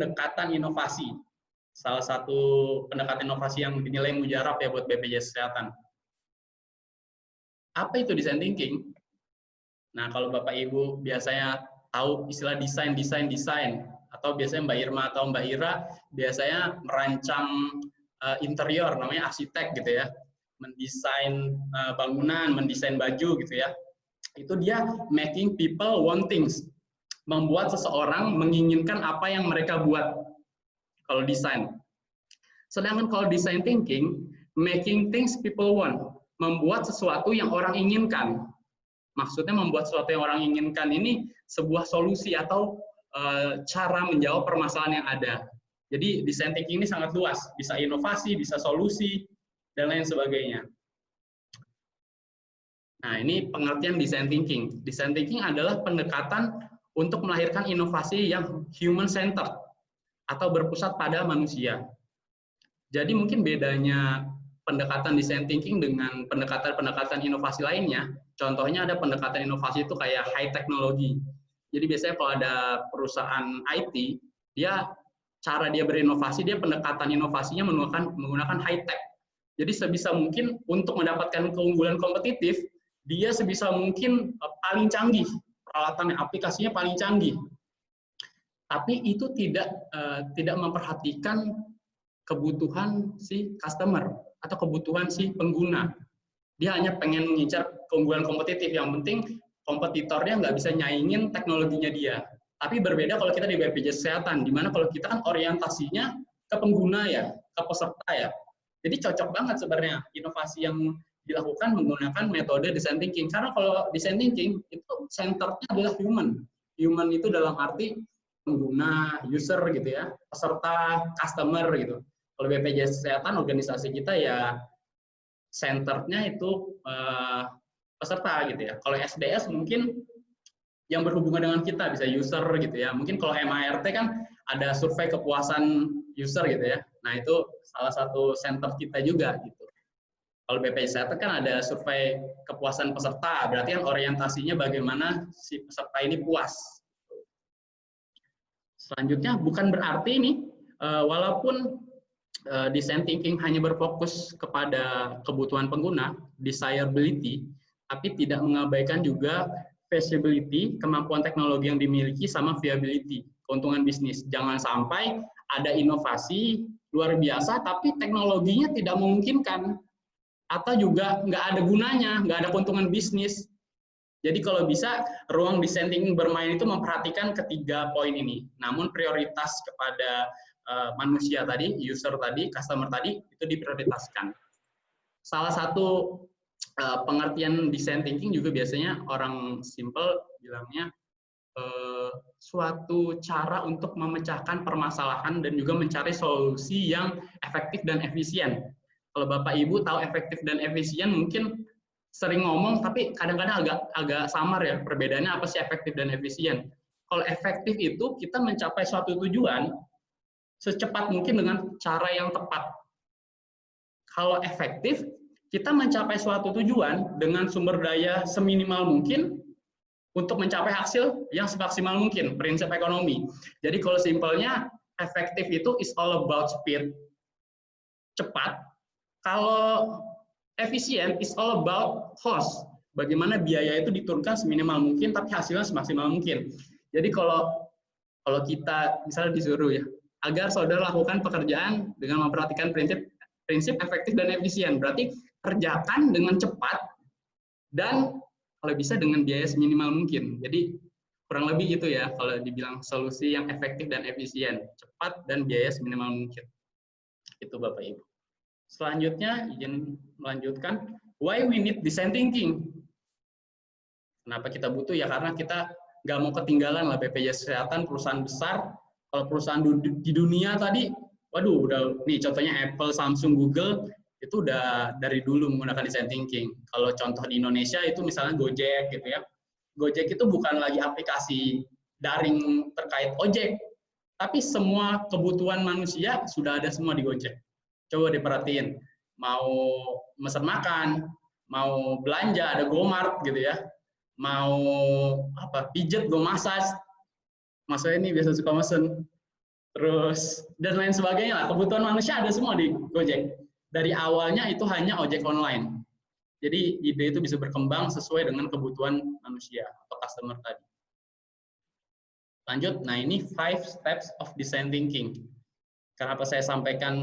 pendekatan inovasi. Salah satu pendekatan inovasi yang dinilai mujarab ya buat BPJS Kesehatan. Apa itu design thinking? Nah, kalau Bapak Ibu biasanya tahu istilah desain, atau biasanya Mbak Irma atau Mbak Ira biasanya merancang interior, namanya arsitek gitu ya, mendesain bangunan, mendesain baju gitu ya. Itu dia making people want things, membuat seseorang menginginkan apa yang mereka buat kalau desain. Sedangkan kalau design thinking, making things people want, membuat sesuatu yang orang inginkan. Maksudnya membuat sesuatu yang orang inginkan ini sebuah solusi atau cara menjawab permasalahan yang ada. Jadi design thinking ini sangat luas, bisa inovasi, bisa solusi, dan lain sebagainya. Nah, ini pengertian design thinking. Design thinking adalah pendekatan untuk melahirkan inovasi yang human-centered atau berpusat pada manusia. Jadi mungkin bedanya pendekatan design thinking dengan pendekatan-pendekatan inovasi lainnya, contohnya ada pendekatan inovasi itu kayak high technology. Jadi biasanya kalau ada perusahaan IT, cara dia berinovasi, dia pendekatan inovasinya menggunakan high tech. Jadi sebisa mungkin untuk mendapatkan keunggulan kompetitif, dia sebisa mungkin paling canggih, peralatan aplikasinya paling canggih. Tapi itu tidak memperhatikan kebutuhan si customer atau kebutuhan si pengguna. Dia hanya pengen mengincar keunggulan kompetitif, yang penting kompetitornya nggak bisa nyaingin teknologinya dia. Tapi berbeda kalau kita di BPJS Kesehatan, di mana kalau kita kan orientasinya ke pengguna ya, ke peserta ya. Jadi cocok banget sebenarnya inovasi yang dilakukan menggunakan metode design thinking. Karena kalau design thinking itu centernya adalah human. Human itu dalam arti pengguna, user gitu ya, peserta, customer gitu. Kalau BPJS Kesehatan, organisasi kita ya centernya itu peserta gitu ya. Kalau SDS mungkin yang berhubungan dengan kita, bisa user gitu ya. Mungkin kalau MART kan ada survei kepuasan user gitu ya. Nah itu salah satu center kita juga gitu. Kalau BPJS Kesehatan kan ada survei kepuasan peserta, berarti kan orientasinya bagaimana si peserta ini puas. Selanjutnya bukan berarti ini, walaupun design thinking hanya berfokus kepada kebutuhan pengguna, desirability, tapi tidak mengabaikan juga feasibility, kemampuan teknologi yang dimiliki, sama viability, keuntungan bisnis. Jangan sampai ada inovasi luar biasa, tapi teknologinya tidak memungkinkan, atau juga nggak ada gunanya, nggak ada keuntungan bisnis. Jadi kalau bisa, ruang design thinking bermain itu memperhatikan ketiga poin ini. Namun prioritas kepada manusia tadi, user tadi, customer tadi, itu diprioritaskan. Salah satu pengertian design thinking juga biasanya orang simple bilangnya suatu cara untuk memecahkan permasalahan dan juga mencari solusi yang efektif dan efisien. Kalau Bapak Ibu tahu efektif dan efisien mungkin sering ngomong, tapi kadang-kadang agak samar ya, perbedaannya apa sih efektif dan efisien. Kalau efektif itu kita mencapai suatu tujuan secepat mungkin dengan cara yang tepat. Kalau efektif, kita mencapai suatu tujuan dengan sumber daya seminimal mungkin untuk mencapai hasil yang semaksimal mungkin, prinsip ekonomi. Jadi kalau simpelnya, efektif itu is all about speed, cepat. Kalau efisien is all about cost, bagaimana biaya itu diturunkan seminimal mungkin, tapi hasilnya semaksimal mungkin. Jadi kalau kita misalnya disuruh ya, agar saudara lakukan pekerjaan dengan memperhatikan prinsip efektif dan efisien. Berarti kerjakan dengan cepat dan kalau bisa dengan biaya seminimal mungkin. Jadi kurang lebih itu ya kalau dibilang solusi yang efektif dan efisien, cepat dan biaya seminimal mungkin. Itu Bapak Ibu. Selanjutnya izin melanjutkan, why we need design thinking. Kenapa kita butuh ya, karena kita nggak mau ketinggalan lah BPJS Kesehatan, perusahaan besar. Kalau perusahaan di dunia tadi, waduh, udah nih contohnya Apple, Samsung, Google, itu udah dari dulu menggunakan design thinking. Kalau contoh di Indonesia itu misalnya Gojek gitu ya. Gojek itu bukan lagi aplikasi daring terkait ojek, tapi semua kebutuhan manusia sudah ada semua di Gojek. Coba diperhatiin, mau mesen makan, mau belanja ada GoMart gitu ya. Mau pijet, go massage. Mas saya ini biasa suka mesen. terus dan lain sebagainya lah. Kebutuhan manusia ada semua di Gojek. Dari awalnya itu hanya ojek online. Jadi ide itu bisa berkembang sesuai dengan kebutuhan manusia atau customer tadi. Lanjut, nah ini 5 steps of design thinking. Kenapa saya sampaikan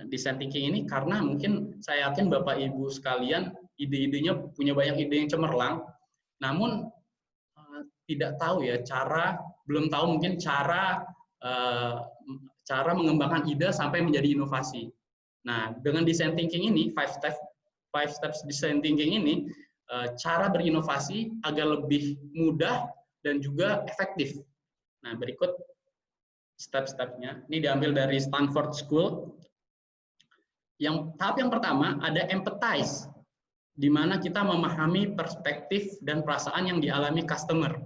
design thinking ini? Karena mungkin saya yakin Bapak Ibu sekalian ide-idenya punya banyak ide yang cemerlang, namun tidak tahu ya belum tahu mungkin cara mengembangkan ide sampai menjadi inovasi. Nah, dengan design thinking ini, 5 steps design thinking ini, cara berinovasi agar lebih mudah dan juga efektif. Nah, berikut step-stepnya. Ini diambil dari Stanford School. Tahap yang pertama ada empathize, di mana kita memahami perspektif dan perasaan yang dialami customer.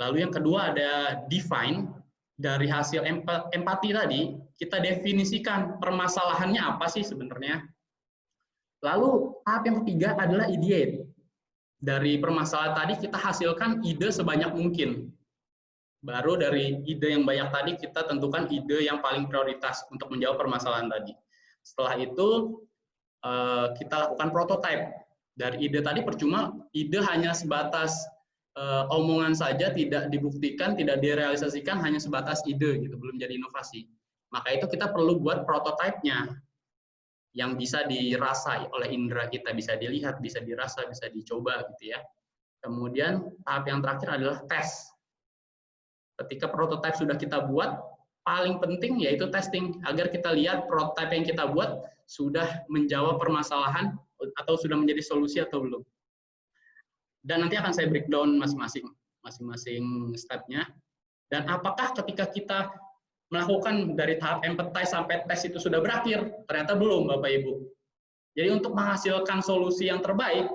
Lalu yang kedua ada define. Dari hasil empati tadi, kita definisikan permasalahannya apa sih sebenarnya. Lalu tahap yang ketiga adalah ideate. Dari permasalahan tadi kita hasilkan ide sebanyak mungkin. Baru dari ide yang banyak tadi kita tentukan ide yang paling prioritas untuk menjawab permasalahan tadi. Setelah itu kita lakukan prototype. Dari ide tadi percuma ide hanya sebatas omongan saja, tidak dibuktikan, tidak direalisasikan, hanya sebatas ide gitu, belum jadi inovasi. Maka itu kita perlu buat prototipenya yang bisa dirasa oleh indera kita, bisa dilihat, bisa dirasa, bisa dicoba gitu ya. Kemudian tahap yang terakhir adalah tes. Ketika prototipe sudah kita buat, paling penting yaitu testing, agar kita lihat prototipe yang kita buat sudah menjawab permasalahan atau sudah menjadi solusi atau belum. Dan nanti akan saya breakdown masing-masing stepnya. Dan apakah ketika kita melakukan dari tahap empathize sampai tes itu sudah berakhir? Ternyata belum, Bapak Ibu. Jadi untuk menghasilkan solusi yang terbaik,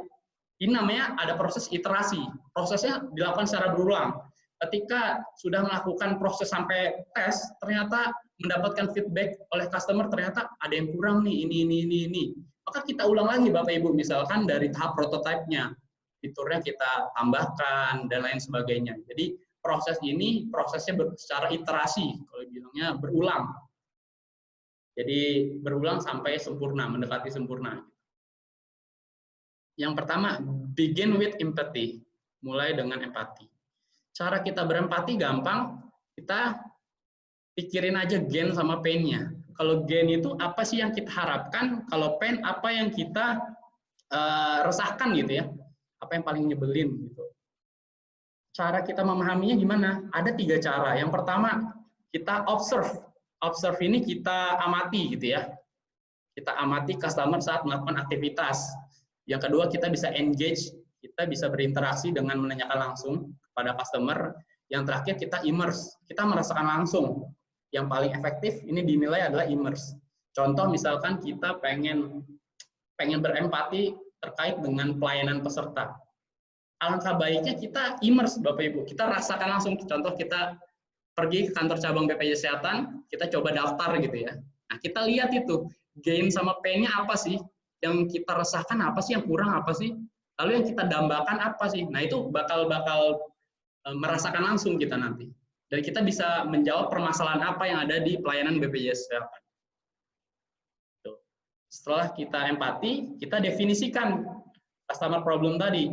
ini namanya ada proses iterasi. Prosesnya dilakukan secara berulang. Ketika sudah melakukan proses sampai tes, ternyata mendapatkan feedback oleh customer, ternyata ada yang kurang nih, ini. Maka kita ulang lagi, Bapak Ibu, misalkan dari tahap prototipenya. Fiturnya kita tambahkan dan lain sebagainya. Jadi proses ini prosesnya secara iterasi, kalau bilangnya berulang. Jadi berulang sampai sempurna, mendekati sempurna. Yang pertama, begin with empathy, mulai dengan empati. Cara kita berempati gampang, kita pikirin aja gain sama pain-nya. Kalau gain itu apa sih yang kita harapkan, kalau pain apa yang kita resahkan gitu ya. Apa yang paling nyebelin gitu. Cara kita memahaminya gimana? Ada 3 cara. Yang pertama, kita observe. Observe ini kita amati gitu ya. Kita amati customer saat melakukan aktivitas. Yang kedua, kita bisa engage, kita bisa berinteraksi dengan menanyakan langsung kepada customer. Yang terakhir, kita immerse, kita merasakan langsung. Yang paling efektif ini dinilai adalah immerse. Contoh misalkan kita pengen berempati terkait dengan pelayanan peserta. Alangkah baiknya kita immerse, Bapak Ibu. Kita rasakan langsung. Contoh kita pergi ke kantor cabang BPJS Kesehatan, kita coba daftar gitu ya. Nah, kita lihat itu, gain sama pain-nya apa sih? Yang kita rasakan apa sih? Yang kurang apa sih? Lalu yang kita dambakan apa sih? Nah, itu bakal merasakan langsung kita nanti. Dan kita bisa menjawab permasalahan apa yang ada di pelayanan BPJS Kesehatan. Setelah kita empati, kita definisikan customer problem tadi.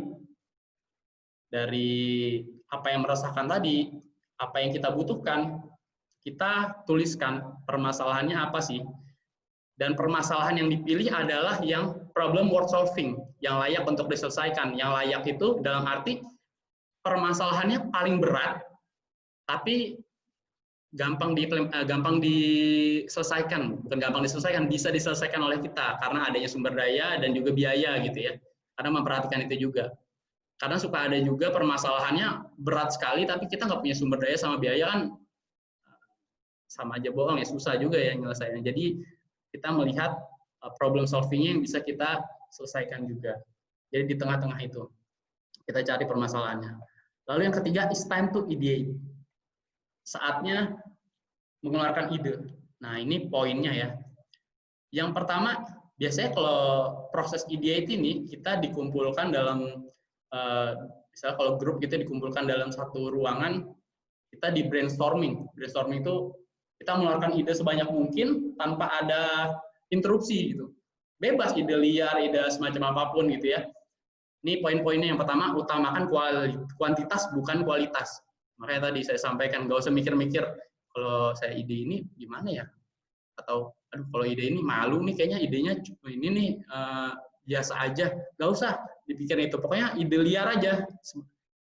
Dari apa yang merasakan tadi, apa yang kita butuhkan, kita tuliskan permasalahannya apa sih. Dan permasalahan yang dipilih adalah yang problem worth solving, yang layak untuk diselesaikan. Yang layak itu dalam arti permasalahannya paling berat, tapi gampang diselesaikan, bukan gampang diselesaikan, bisa diselesaikan oleh kita karena adanya sumber daya dan juga biaya gitu ya. Karena memperhatikan itu juga. Karena suka ada juga permasalahannya berat sekali, tapi kita nggak punya sumber daya sama biaya kan sama aja bohong ya, susah juga ya nyelesainnya. Jadi kita melihat problem solving-nya yang bisa kita selesaikan juga. Jadi di tengah-tengah itu kita cari permasalahannya. Lalu yang ketiga is time to ideate. Saatnya mengeluarkan ide. Nah, ini poinnya ya. Yang pertama, biasanya kalau proses ideate ini kita dikumpulkan dalam misalnya kalau grup kita dikumpulkan dalam satu ruangan kita di brainstorming. Brainstorming itu kita mengeluarkan ide sebanyak mungkin tanpa ada interupsi gitu. Bebas ide liar, ide semacam apapun gitu ya. Ini poin-poinnya. Yang pertama, utamakan kuantitas bukan kualitas. Makanya tadi saya sampaikan, nggak usah mikir-mikir kalau saya ide ini gimana ya, atau aduh kalau ide ini malu nih kayaknya idenya ini nih biasa aja. Nggak usah dipikirin itu. Pokoknya ide liar aja.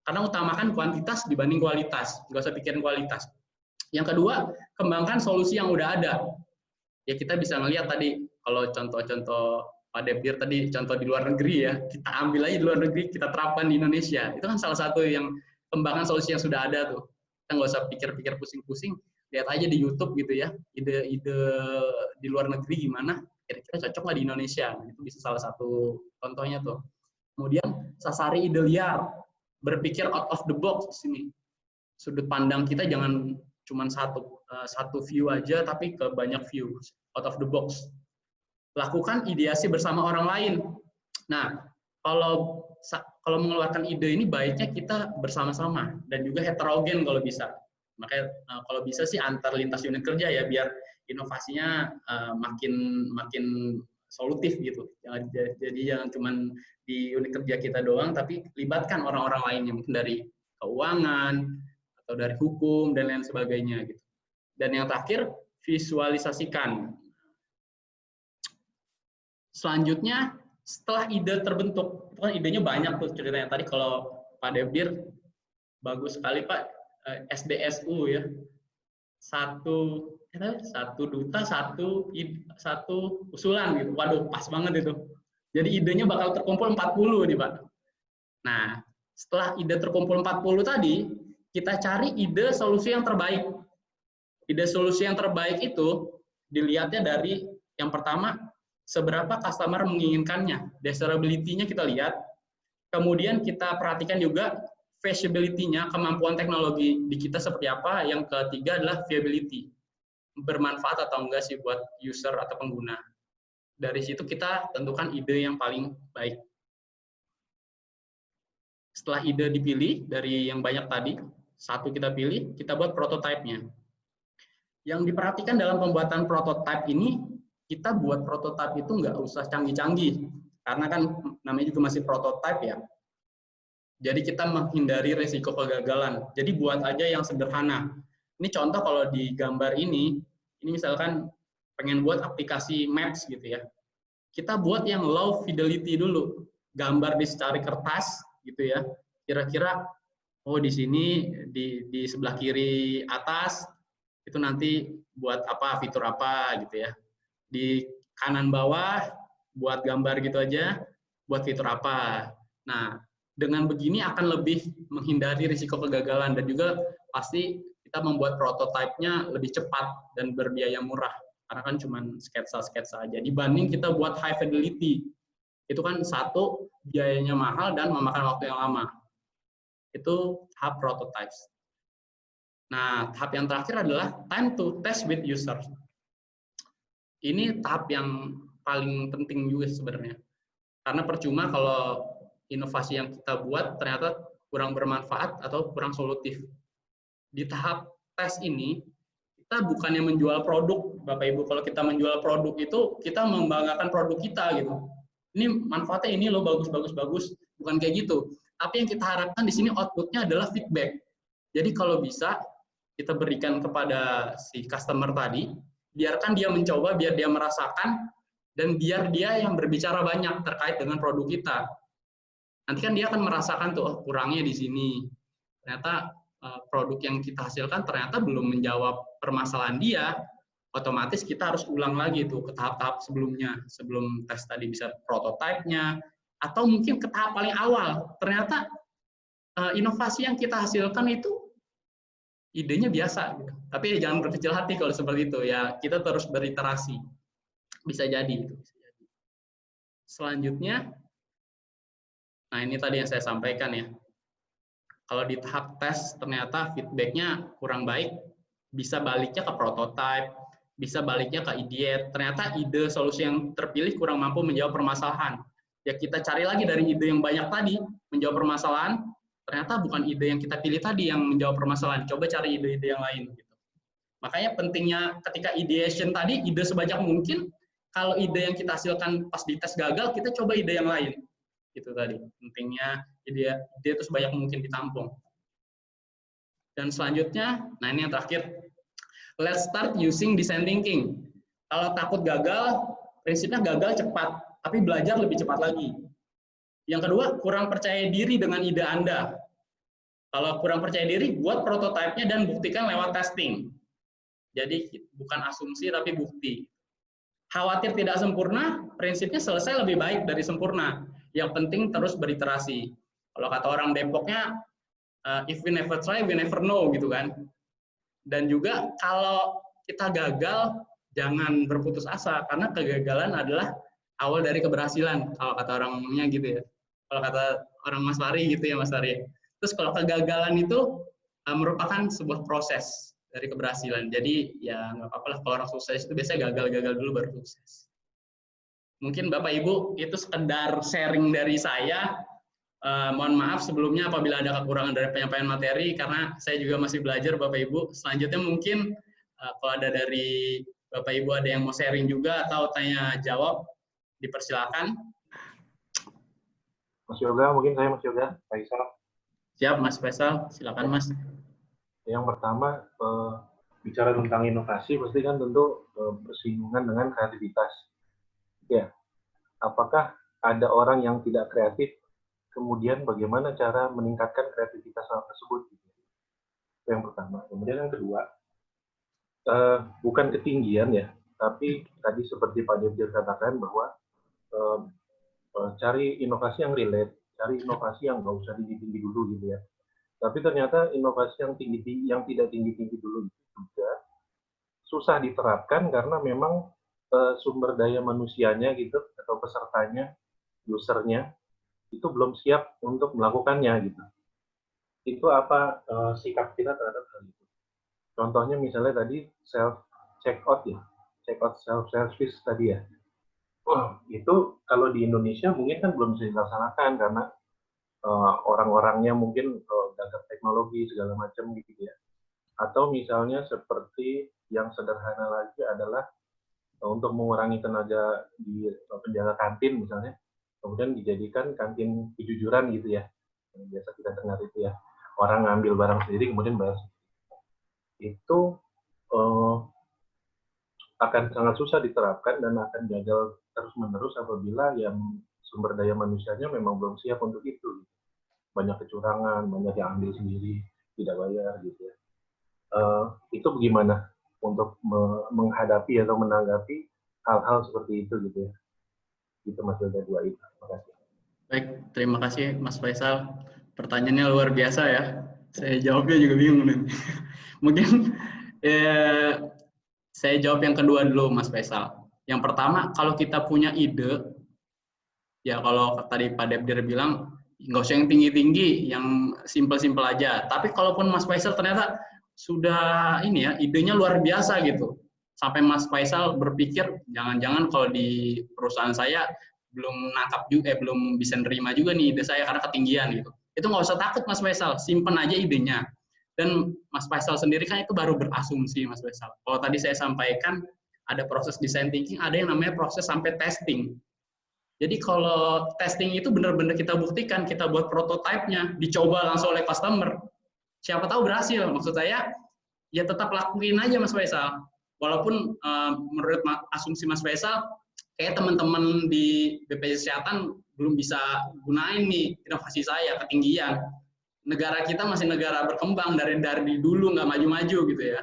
Karena utamakan kuantitas dibanding kualitas. Nggak usah pikirin kualitas. Yang kedua, kembangkan solusi yang udah ada. Ya kita bisa ngelihat tadi, kalau contoh-contoh Pak Debir tadi, contoh di luar negeri ya, kita ambil aja di luar negeri, kita terapkan di Indonesia. Itu kan salah satu yang kembangkan solusi yang sudah ada tuh. Kita nggak usah pikir-pikir pusing-pusing, lihat aja di YouTube gitu ya, ide-ide di luar negeri gimana, kira-kira cocok nggak di Indonesia. Itu bisa salah satu contohnya tuh. Kemudian, sasari ide liar, berpikir out of the box di sini. Sudut pandang kita jangan cuma satu view aja, tapi ke banyak view, out of the box. Lakukan ideasi bersama orang lain. Nah, kalau mengeluarkan ide ini baiknya kita bersama-sama dan juga heterogen kalau bisa. Makanya kalau bisa sih antar lintas unit kerja ya, biar inovasinya makin solutif gitu. Jadi jangan cuma di unit kerja kita doang, tapi libatkan orang-orang lainnya, mungkin dari keuangan atau dari hukum dan lain sebagainya gitu. Dan yang terakhir, visualisasikan. Selanjutnya, setelah ide terbentuk, itu kan idenya banyak tuh ceritanya. Tadi kalau Pak Debir, bagus sekali Pak, SDSU ya. Satu duta, satu usulan gitu. Waduh, pas banget itu. Jadi idenya bakal terkumpul 40 nih Pak. Nah, setelah ide terkumpul 40 tadi, kita cari ide solusi yang terbaik. Ide solusi yang terbaik itu dilihatnya dari yang pertama, seberapa customer menginginkannya. Desirability-nya kita lihat. Kemudian kita perhatikan juga feasibility-nya, kemampuan teknologi di kita seperti apa. Yang ketiga adalah viability. Bermanfaat atau enggak sih buat user atau pengguna. Dari situ kita tentukan ide yang paling baik. Setelah ide dipilih dari yang banyak tadi, satu kita pilih, kita buat prototipe-nya. Yang diperhatikan dalam pembuatan prototipe ini, kita buat prototipe itu nggak usah canggih-canggih, karena kan namanya juga masih prototipe ya. Jadi kita menghindari risiko kegagalan. Jadi buat aja yang sederhana. Ini contoh kalau di gambar ini misalkan pengen buat aplikasi Maps gitu ya. Kita buat yang low fidelity dulu. Gambar di secari kertas gitu ya. Kira-kira oh di sini di sebelah kiri atas itu nanti buat apa, fitur apa gitu ya. Di kanan bawah buat gambar gitu aja, buat fitur apa. Nah, dengan begini akan lebih menghindari risiko kegagalan dan juga pasti kita membuat prototipenya lebih cepat dan berbiaya murah. Karena kan cuma sketsa-sketsa aja. Dibanding kita buat high fidelity. Itu kan satu, biayanya mahal dan memakan waktu yang lama. Itu tahap prototypes. Nah, tahap yang terakhir adalah time to test with users. Ini tahap yang paling penting juga sebenarnya. Karena percuma kalau inovasi yang kita buat ternyata kurang bermanfaat atau kurang solutif. Di tahap tes ini, kita bukannya menjual produk, Bapak Ibu. Kalau kita menjual produk itu, kita membanggakan produk kita gitu. Ini manfaatnya ini loh, bagus. Bukan kayak gitu. Tapi yang kita harapkan di sini output-nya adalah feedback. Jadi kalau bisa, kita berikan kepada si customer tadi, biarkan dia mencoba, biar dia merasakan, dan biar dia yang berbicara banyak terkait dengan produk kita. Nanti kan dia akan merasakan tuh, oh, kurangnya di sini. Ternyata produk yang kita hasilkan ternyata belum menjawab permasalahan dia, otomatis kita harus ulang lagi tuh ke tahap-tahap sebelumnya. Sebelum tes tadi bisa prototipenya, atau mungkin ke tahap paling awal. Ternyata inovasi yang kita hasilkan itu idenya biasa. Gitu. Tapi jangan berkecil hati kalau seperti itu. Ya kita terus beriterasi. Bisa jadi. Gitu. Selanjutnya, nah ini tadi yang saya sampaikan ya. Kalau di tahap tes ternyata feedback-nya kurang baik, bisa baliknya ke prototype, bisa baliknya ke ide. Ternyata ide solusi yang terpilih kurang mampu menjawab permasalahan. Ya kita cari lagi dari ide yang banyak tadi, menjawab permasalahan, ternyata bukan ide yang kita pilih tadi yang menjawab permasalahan. Coba cari ide-ide yang lain. Gitu. Makanya pentingnya ketika ideation tadi, ide sebanyak mungkin. Kalau ide yang kita hasilkan pas di tes gagal, kita coba ide yang lain. Itu tadi pentingnya ide itu sebanyak mungkin ditampung. Dan selanjutnya, nah ini yang terakhir, let's start using design thinking. Kalau takut gagal, prinsipnya gagal cepat, tapi belajar lebih cepat lagi. Yang kedua, kurang percaya diri dengan ide Anda. Kalau kurang percaya diri, buat prototipenya dan buktikan lewat testing. Jadi bukan asumsi tapi bukti. Khawatir tidak sempurna, prinsipnya selesai lebih baik dari sempurna. Yang penting terus beriterasi. Kalau kata orang Depoknya, if we never try, we never know, gitu kan. Dan juga kalau kita gagal, jangan berputus asa, karena kegagalan adalah awal dari keberhasilan. Kalau kata orangnya gitu ya. Kalau kata orang Mas Fari gitu ya, Mas Fari. Terus kalau kegagalan itu merupakan sebuah proses dari keberhasilan. Jadi ya nggak apa-apa lah, kalau orang sukses itu biasanya gagal-gagal dulu baru sukses. Mungkin Bapak Ibu itu sekedar sharing dari saya. Mohon maaf sebelumnya apabila ada kekurangan dari penyampaian materi, karena saya juga masih belajar Bapak Ibu. Selanjutnya mungkin kalau ada dari Bapak Ibu ada yang mau sharing juga atau tanya jawab, dipersilakan. Mas Yoga, mungkin saya Mas Yoga, Faisal. Siap Mas Faisal, silakan Mas. Yang pertama, bicara tentang inovasi pasti kan tentu bersinggungan dengan kreativitas. Ya, apakah ada orang yang tidak kreatif, kemudian bagaimana cara meningkatkan kreativitas hal tersebut? Itu yang pertama. Kemudian yang kedua, bukan ketinggian ya, tapi tadi seperti Pak Dirjen katakan bahwa cari inovasi yang relate, cari inovasi yang nggak usah tinggi-tinggi dulu gitu ya. Tapi ternyata inovasi yang yang tidak tinggi-tinggi dulu juga susah diterapkan karena memang sumber daya manusianya gitu atau pesertanya, usernya itu belum siap untuk melakukannya gitu. Itu apa sikap kita terhadap hal itu? Contohnya misalnya tadi self checkout ya, checkout self service tadi ya. Itu kalau di Indonesia mungkin kan belum bisa dilaksanakan karena orang-orangnya mungkin gagap teknologi segala macam gitu ya. Atau misalnya seperti yang sederhana lagi adalah untuk mengurangi tenaga di penjaga kantin misalnya, kemudian dijadikan kantin kejujuran gitu ya. Yang biasa kita dengar itu ya. Orang ngambil barang sendiri kemudian bayar. Itu akan sangat susah diterapkan dan akan gagal terus-menerus apabila yang sumber daya manusianya memang belum siap untuk itu. Banyak kecurangan, banyak yang ambil sendiri, tidak bayar gitu ya. Itu bagaimana untuk menghadapi atau menanggapi hal-hal seperti itu gitu ya. Itu Mas Yoga 2 itu. Terima kasih. Baik, terima kasih Mas Faisal. Pertanyaannya luar biasa ya. Saya jawabnya juga bingung nih. Mungkin saya jawab yang kedua dulu Mas Faisal. Yang pertama, kalau kita punya ide, ya kalau tadi Pak Debdir bilang, nggak usah yang tinggi-tinggi, yang simpel-simpel aja. Tapi kalaupun Mas Faisal ternyata sudah ini ya, idenya luar biasa gitu. Sampai Mas Faisal berpikir, jangan-jangan kalau di perusahaan saya belum nangkap juga, belum bisa nerima juga nih ide saya karena ketinggian gitu. Itu nggak usah takut Mas Faisal, simpen aja idenya. Dan Mas Faisal sendiri kan itu baru berasumsi Mas Faisal. Kalau tadi saya sampaikan ada proses design thinking, ada yang namanya proses sampai testing. Jadi kalau testing itu benar-benar kita buktikan, kita buat prototipenya, dicoba langsung oleh customer. Siapa tahu berhasil. Maksud saya, ya tetap lakuin aja Mas Faisal. Walaupun menurut asumsi Mas Faisal, kayak teman-teman di BPJS Kesehatan belum bisa gunain nih inovasi saya, ketinggian. Negara kita masih negara berkembang dari dulu nggak maju-maju gitu ya.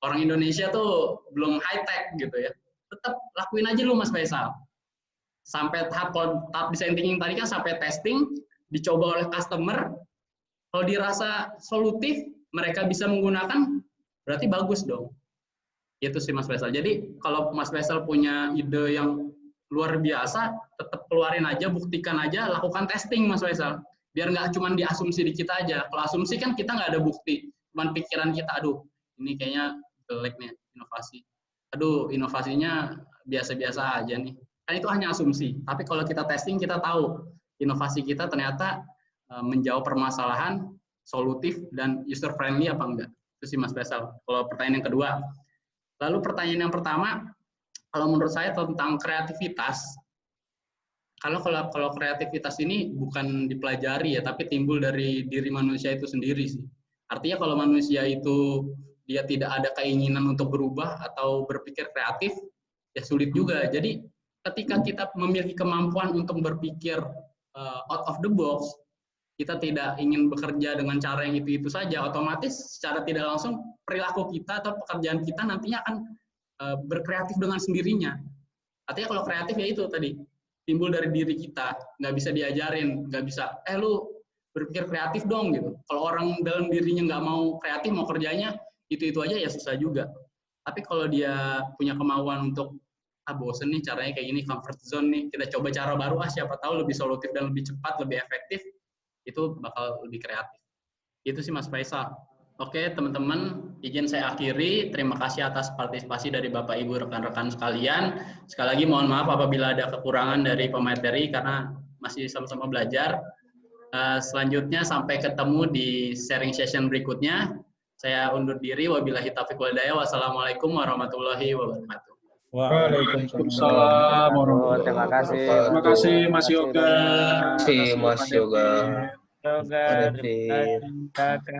Orang Indonesia tuh belum high tech gitu ya. Tetap lakuin aja lu Mas Faisal. Sampai tahap design thinking tadi kan sampai testing, dicoba oleh customer. Kalau dirasa solutif, mereka bisa menggunakan, berarti bagus dong. Itu sih Mas Faisal. Jadi kalau Mas Faisal punya ide yang luar biasa, tetap keluarin aja, buktikan aja, lakukan testing Mas Faisal. Biar nggak cuma diasumsi di kita aja. Kalau asumsi kan kita nggak ada bukti, cuma pikiran kita, aduh ini kayaknya jelek nih inovasi. Aduh inovasinya biasa-biasa aja nih. Kan itu hanya asumsi. Tapi kalau kita testing kita tahu inovasi kita ternyata menjawab permasalahan, solutif, dan user friendly apa enggak. Itu sih Mas Faisal. Kalau pertanyaan yang kedua. Lalu pertanyaan yang pertama, kalau menurut saya tentang kreativitas. Kalau kreativitas ini bukan dipelajari ya, tapi timbul dari diri manusia itu sendiri sih. Artinya kalau manusia itu dia tidak ada keinginan untuk berubah atau berpikir kreatif, ya sulit juga. Jadi ketika kita memiliki kemampuan untuk berpikir out of the box, kita tidak ingin bekerja dengan cara yang itu saja, otomatis secara tidak langsung perilaku kita atau pekerjaan kita nantinya akan berkreatif dengan sendirinya. Artinya kalau kreatif ya itu tadi, timbul dari diri kita, nggak bisa diajarin, nggak bisa, lu berpikir kreatif dong gitu. Kalau orang dalam dirinya nggak mau kreatif, mau kerjanya itu aja ya susah juga. Tapi kalau dia punya kemauan untuk bosen nih caranya kayak gini, comfort zone nih, kita coba cara baru, siapa tahu lebih solutif dan lebih cepat, lebih efektif, itu bakal lebih kreatif. Itu sih Mas Faisal. Oke teman-teman, izin saya akhiri. Terima kasih atas partisipasi dari Bapak Ibu rekan-rekan sekalian. Sekali lagi mohon maaf apabila ada kekurangan dari pemateri karena masih sama-sama belajar. Selanjutnya sampai ketemu di sharing session berikutnya. Saya undur diri. Wabillahi taufiq wal hidayah. Wassalamualaikum warahmatullahi wabarakatuh. Waalaikumsalam warahmatullahi wabarakatuh. Terima kasih Mas Yoga. Terima kasih Mas Yoga. Yoga,